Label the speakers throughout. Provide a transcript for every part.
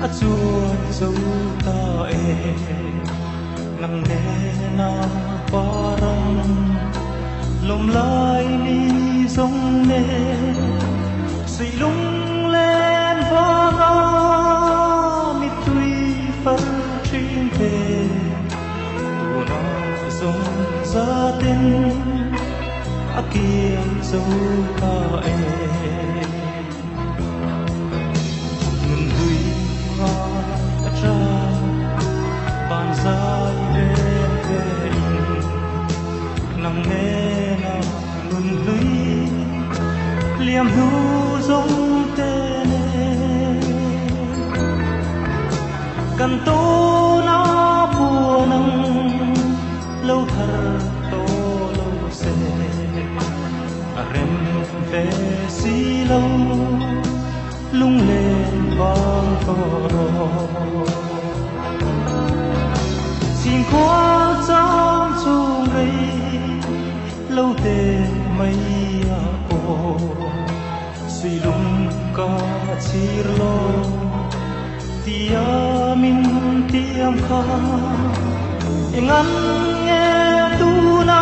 Speaker 1: chuột dấu ta nặng nề na parang lom lai ni dòng nè suy lung lên vanga mi tui phật trên về tu na dòng gia tên akiem dấu ta ngân huy hoa cha bàn dài về nặng nề na ngân huy liềm hữu giống tên cần tô na bùa nắng lâu thở tô lâu xe rem về xí lâu lung lên vang to xin qua trong chung đây lâu tên mây ô suy lung ca chir lo tia min tiam kha engan nghe tu na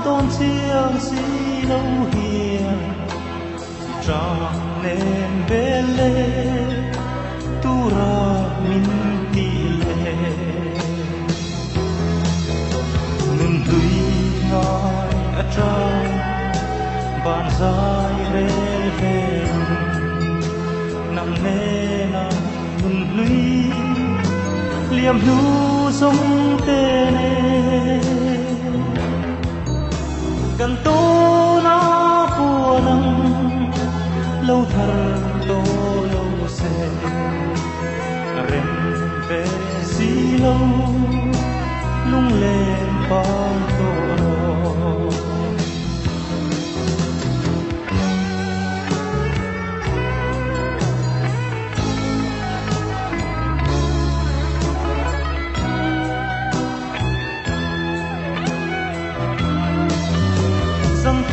Speaker 1: don chiang si lâu hiền trăng lên bele tu ra min ti le nun tui ngai atrai bàn dài về về nặng nề na ngân lũy liềm hữu giống tên gần tô na bùa nắng lâu thở tô lâu xe rem về xí lâu lung lên vang to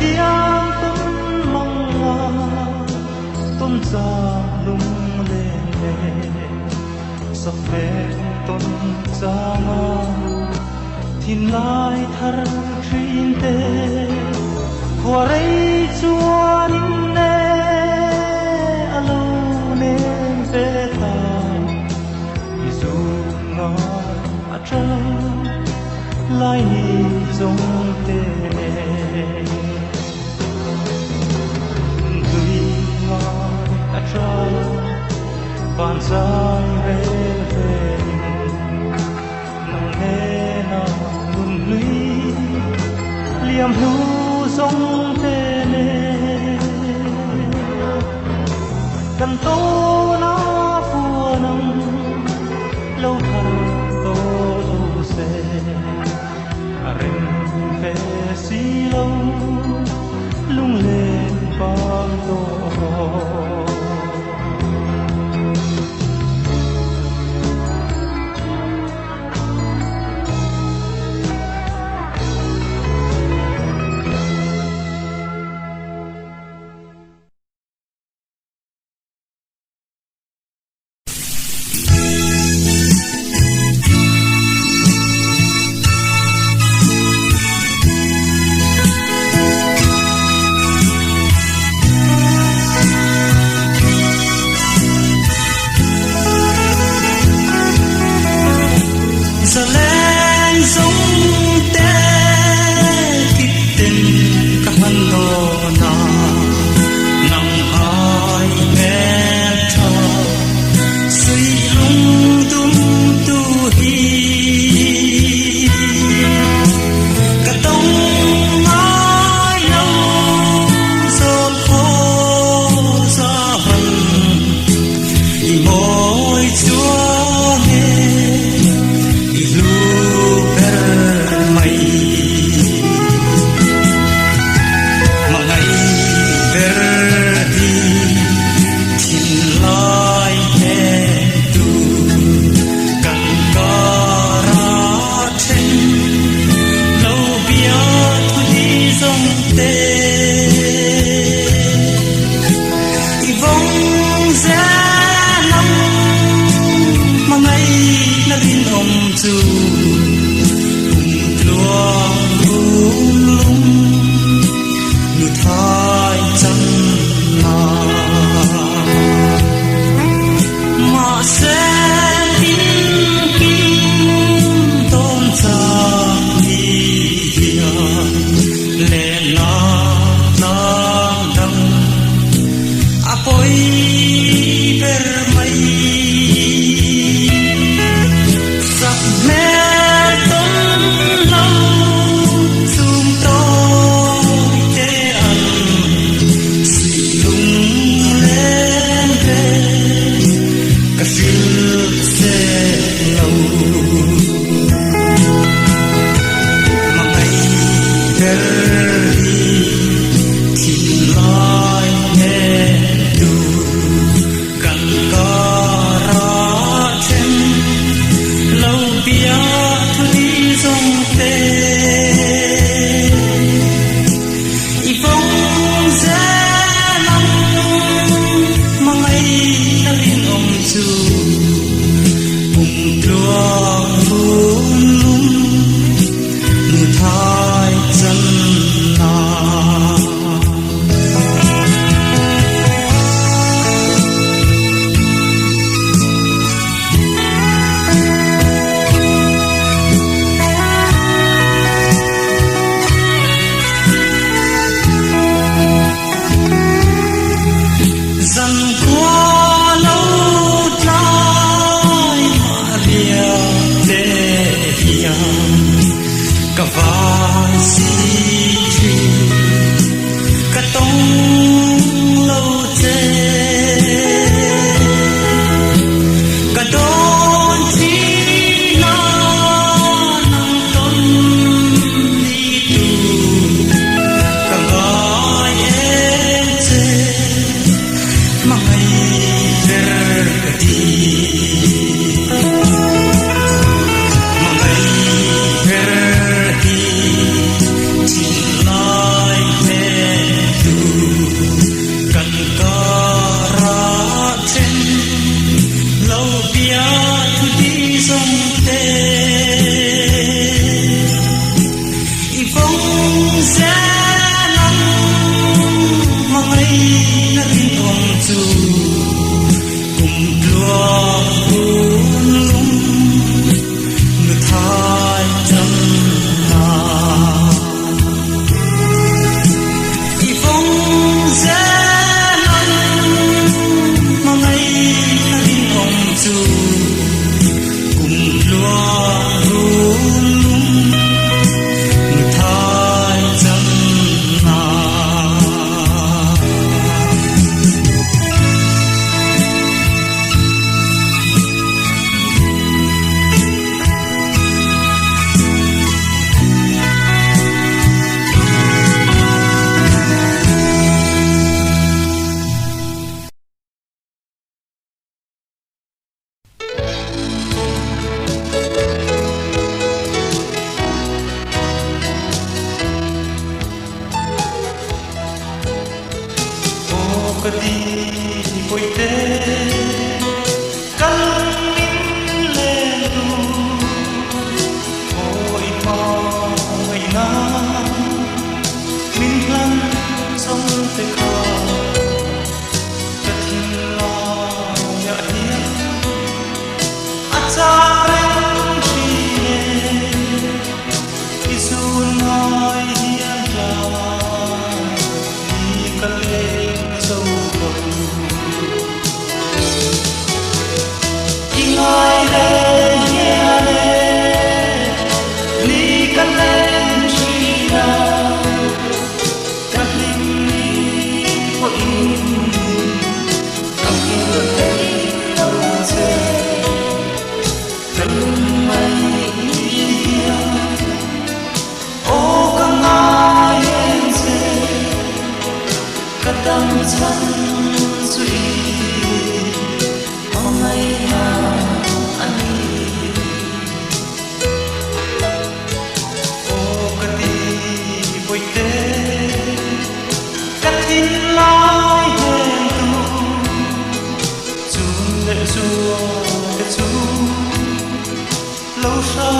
Speaker 1: tiếng tuôn mong hoa tuôn ra lung lên sắp về tuôn ra ngà thiên lai thar khrin te hoa rây chua nín nè alo nên về ta dù ngà cha lai ni giống te bàn dài về nặng nề na ngân lũy liềm hữu giống tên cần tô na phua nắng lâu thở tô lâu xe rem về xí lâu lung lên vang to chu luang lung nu thai chân na ma sen tin kim tom cha đi le na na dang apoi per mai sắp mẹ tâm lâu chung tôi thế ăn xì lung lên về cả phiêu xe lâu mà ngày đi thì nói nghe đủ gần có ra trên lâu bia thu đi dòng tê y phong giá lắm mà ngày ta linh ông chu cùng luang lung nu thai chân na dần qua lâu trái mà lia tê hiền cả vai xì chi cả tông lâu tê cả đón chi na nang tôn đi tu cả vai em tê mà ngày đi mà ngày đi chỉ nói mẹ tu cần có ra trên lâu bia thu đi dòng tê y phong giá lắm mà ngày rin ông chu cùng luang lung nu thai chân na y phong giá lắm mà ngày rin ông chu cùng luang lung nu thai chân na có đi quay thế căng nín lên du ôi mong ngày na min lăn sông tây khờ cất lo nhẹ hiên ắt ra rèn chi isu nói hiên là đi cất lên sâu ai lên nghe lên đi cất lên chi nào cất linh đi của in cất lên đâu sẽ cất lung mây ô cất ai em sẽ cất đâm chân suy mong ngày nào anh đi ô cất đi quay tê cất tin lai hẹn tu chun lệ chua cất chu lâu xa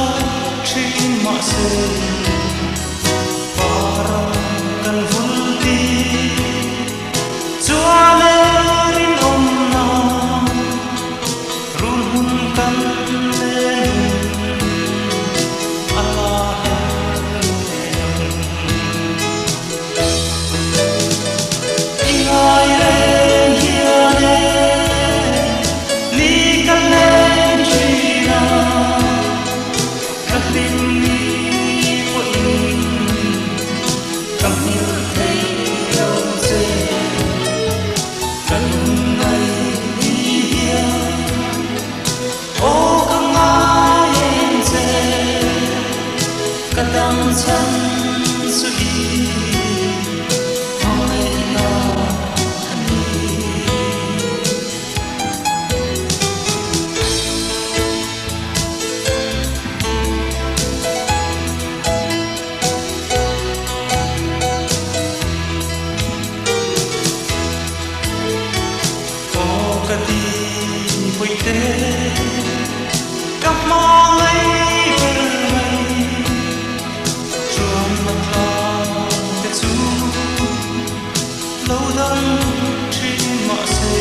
Speaker 1: trên mọi sự para cần vun đi chúa lên ôm nào run hun cần lên Allah ingai lên hiền ni cần lên chi na cất tin ni quên cầm nhớ thấy đâu dễ cần ngày hiền ô cầm ai em dễ cần đắm chân suy cặp mong ấy bên mây chuông mặt lòng tết du lâu đắng trên mọi xe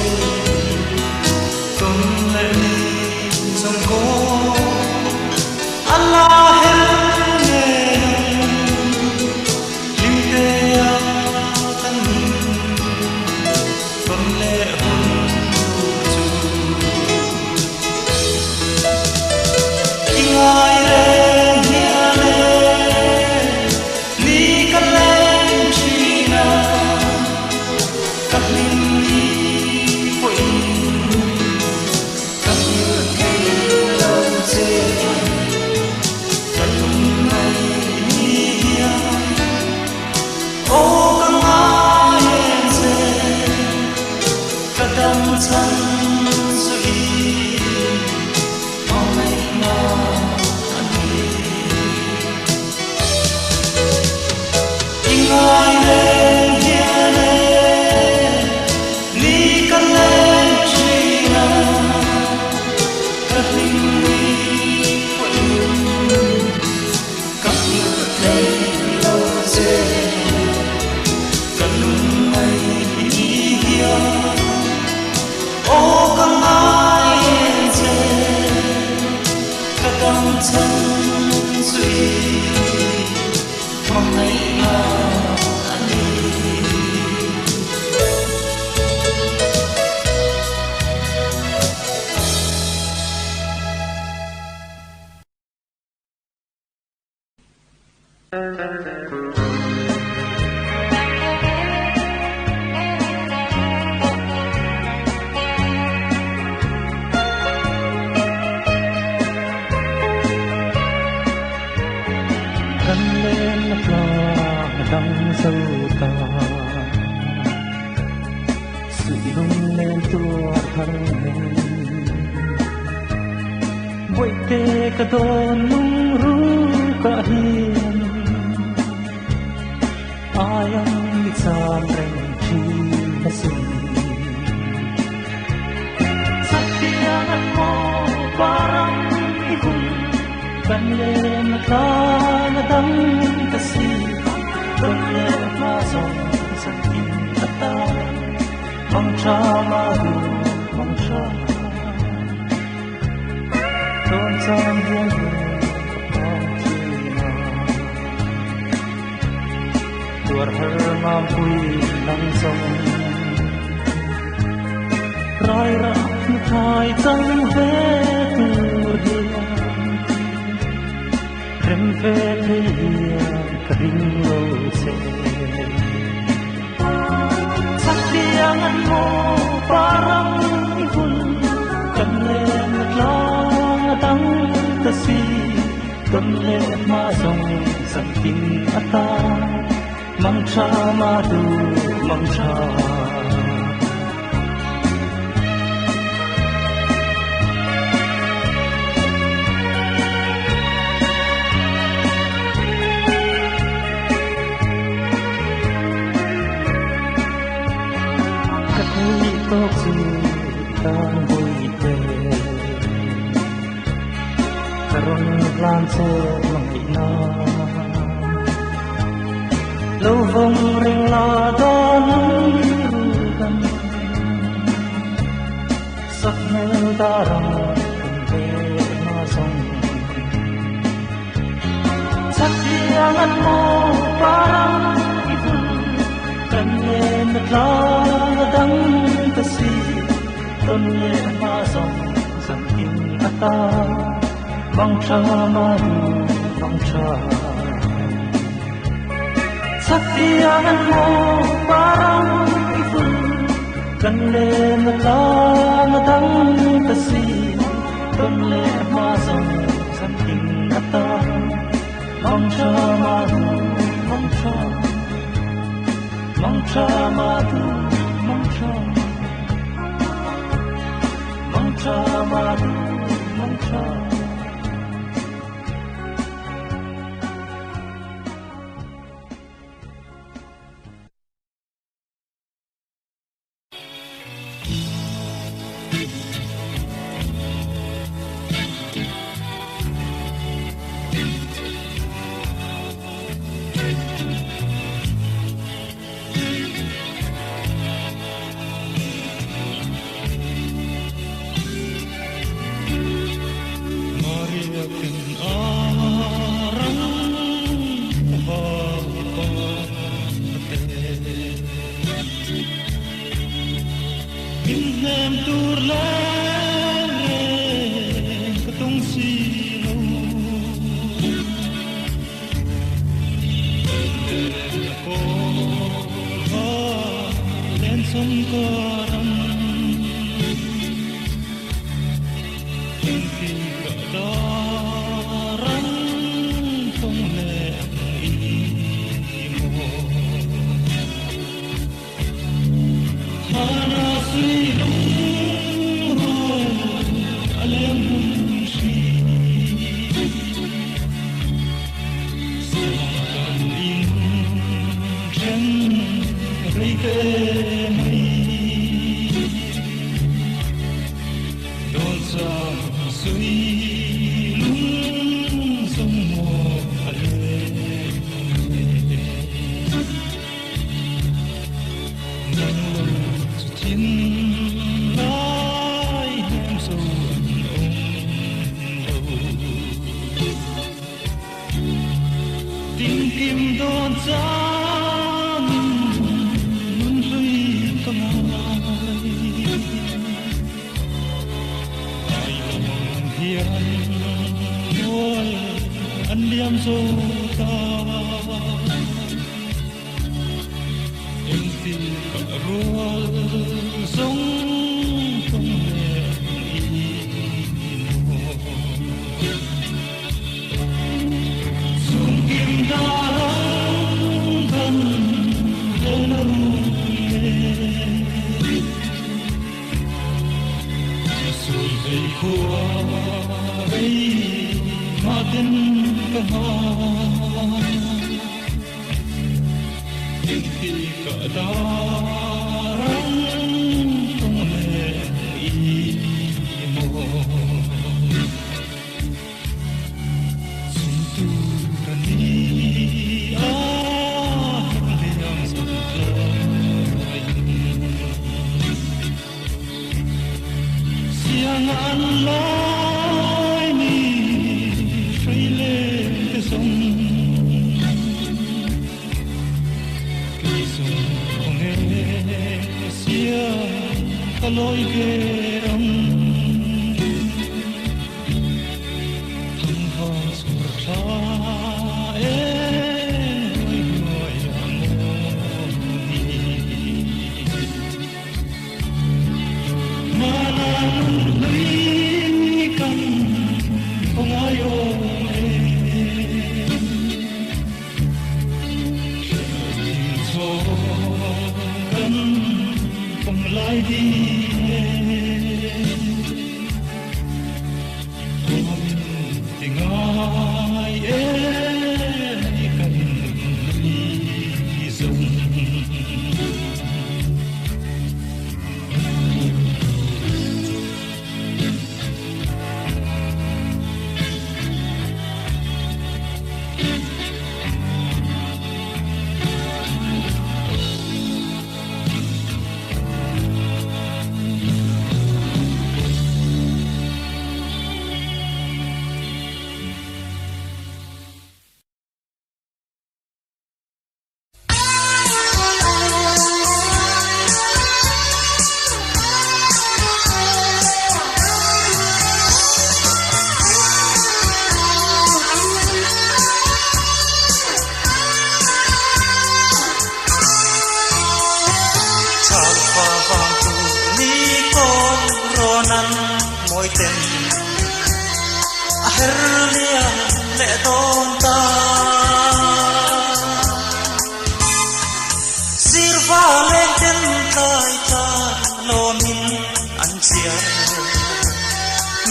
Speaker 1: tuần lệ đi dòng cô Allah hết lim tê tan tuần lệ ai lên hiền lên ni cất lên chi na cất linh ni quên cất nhớ thấy đâu dễ cất lung ngày hiền ô cất ai em dễ cất đắm chân suy ai lên hiền lên ni cất lên chi na cất linh ni quên cất nhớ thấy lâu dễ cất lung ngày hiền ô cất ai em dễ cất đắm chân suy mong ngày nào
Speaker 2: gắn lên nắp lo đắng sâu ta sự lung lên tua thân mình bội tê cả đồn nung ru cả hiền ai ăn lịch sam rèn chi mà sinh sắc tiếng ăn mò barang ihun gắn lên nắp lo đắng ta si gắn lên nắp lo sang tim ta mong cha ma du mong cha tôn sam hiền mong chi ma tuar her mam pui nang song rai ra thai chang ve tu hiền rem ve hiền kring lo se sakdiangan mo parang ihun kamlen long atang tasi kamlen ma song sakin ata mangcha madu mangcha tóc dù tan bụi tê cất rung lan se long ina lâu vong ring la don rugan sắc mê ta rong về ma sông sắc tiếng ăn mô parang ibu kan lên la dang ta si ton ye ma sông san in ata bang cha ma bang cha sắc tiếng ăn mô parang ibu kan lên la dang ta si ton ye ma sông san in ata bang cha ma bang cha Mantra madu, mantra, mantra madu, mantra.
Speaker 1: Lại đi môi tên herlia lệ tôn ta sirva lên tên tay ta lo min anh chia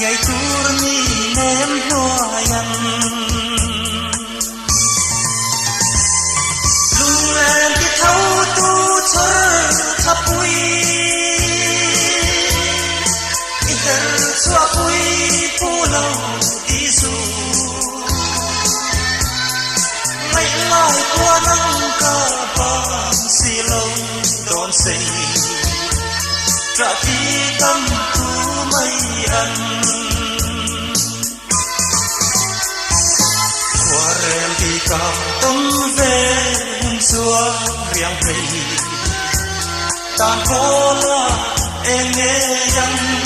Speaker 1: ngày tour mi nem hoa yan lung lên cái thấu tu chở thắp bụi xóa bụi phù lâu đi du ngày lại qua nắng cả bằng xì lâu đón xây trả thi tâm tu mây ăn qua rèm thì cảm tâm về xua riêng thầy tan phố là em nghe yang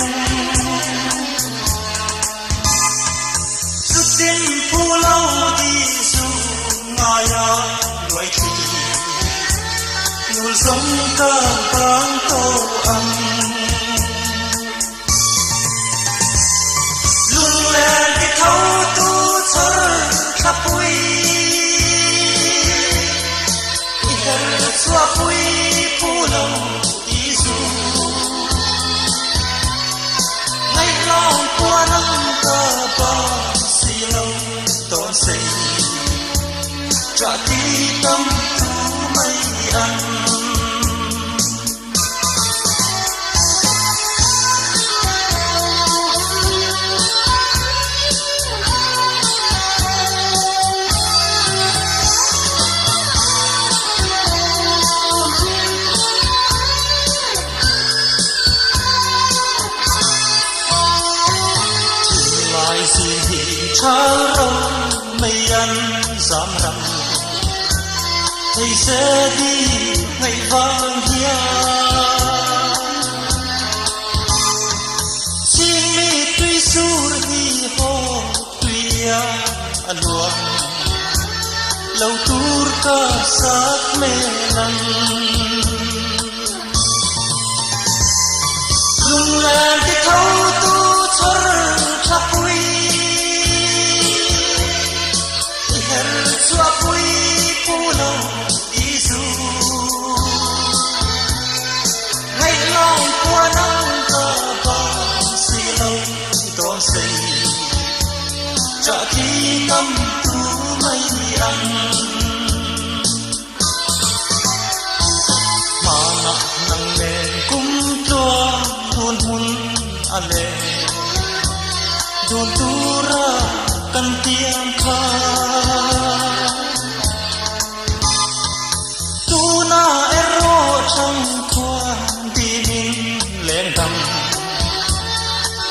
Speaker 1: tin phù lâu đi du ngaya loài chi nuôi sống cả vang tô âm luôn lên cái thấu tu chở khắp bụi hết xóa bụi phù lâu đi du ngày lòng qua nắng cả bao tôn xây trả tí tâm tu mây ăn lại xin thì cha râu mây ăn dám rằng thầy sẽ đi ngày vang hia xin mi tuy sur hi ho tuy luang lâu tur ka sát mê lăng lung lên cái thấu tu chở khắp bụi xóa bụi phù lâu đi du ngày lòng qua nắng cả bằng xì lâu tôn xây trả thi tâm tu mây ăn mà nặng nặng nề cung tua hun hun ale đồn tu ra cần tiếng kha tu na ero trong thua đi min lên đầm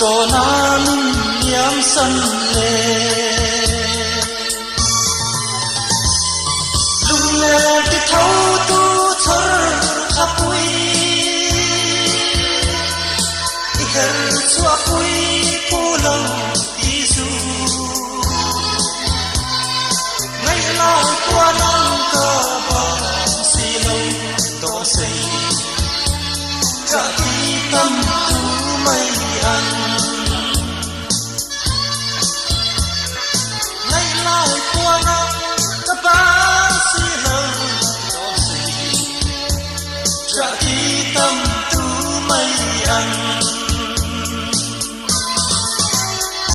Speaker 1: to na min yam san le lung le cái thấu tu chở khắp bụi her xóa bụi phù lâu đi du ngày lòng qua nắng cả bằng xì lâu tôn xây trả thi tâm